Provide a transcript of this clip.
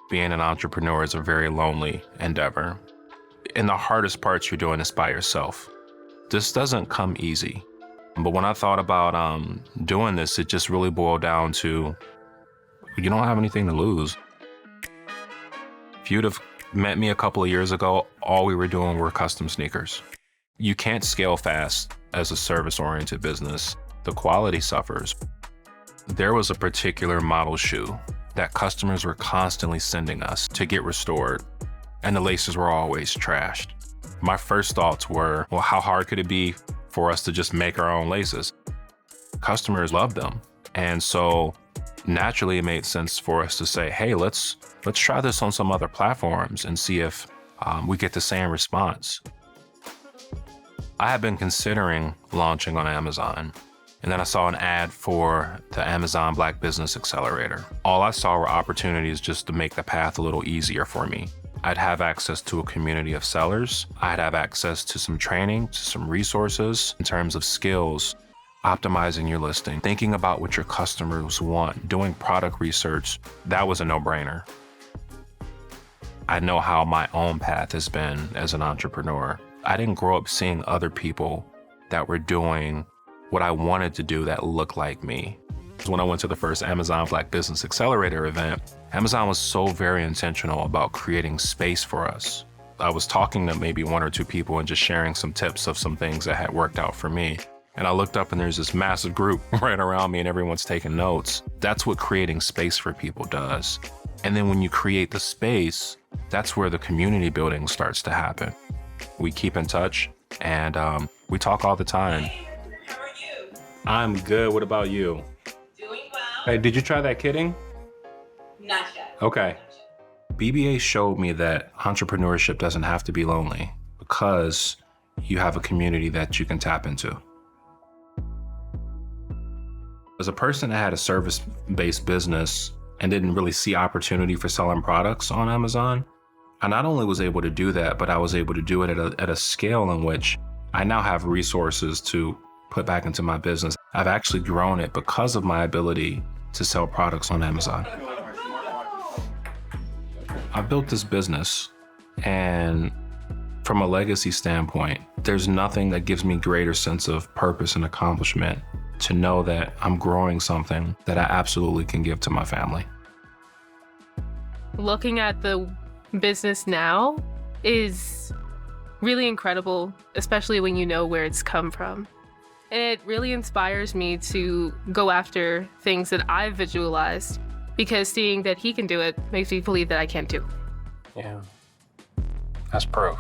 Being an entrepreneur is a very lonely endeavor. And the hardest parts you're doing this by yourself. This doesn't come easy. But when I thought about doing this, it just really boiled down to, you don't have anything to lose. If you'd have met me a couple of years ago, all we were doing were custom sneakers. You can't scale fast as a service-oriented business. The quality suffers. There was a particular model shoe that customers were constantly sending us to get restored, and the laces were always trashed. My first thoughts were, well, how hard could it be for us to just make our own laces? Customers love them. And so naturally it made sense for us to say, hey, let's try this on some other platforms and see if we get the same response. I had been considering launching on Amazon, and then I saw an ad for the Amazon Black Business Accelerator. All I saw were opportunities just to make the path a little easier for me. I'd have access to a community of sellers. I'd have access to some training, to some resources in terms of skills, optimizing your listing, thinking about what your customers want, doing product research. That was a no-brainer. I know how my own path has been as an entrepreneur. I didn't grow up seeing other people that were doing what I wanted to do that looked like me. When I went to the first Amazon Black Business Accelerator event, Amazon was so very intentional about creating space for us. I was talking to maybe one or two people and just sharing some tips of some things that had worked out for me. And I looked up and there's this massive group right around me and everyone's taking notes. That's what creating space for people does. And then when you create the space, that's where the community building starts to happen. We keep in touch and we talk all the time. How are you? I'm good. What about you? Doing well. Hey, did you try that kitting? Not yet. Okay. BBA showed me that entrepreneurship doesn't have to be lonely because you have a community that you can tap into. As a person that had a service-based business and didn't really see opportunity for selling products on Amazon, I not only was able to do that, but I was able to do it at a scale in which I now have resources to put back into my business. I've actually grown it because of my ability to sell products on Amazon. I built this business, and from a legacy standpoint, there's nothing that gives me greater sense of purpose and accomplishment to know that I'm growing something that I absolutely can give to my family. Looking at the business now is really incredible, especially when you know where it's come from. And it really inspires me to go after things that I've visualized, because seeing that he can do it makes me believe that I can too. Yeah, that's proof.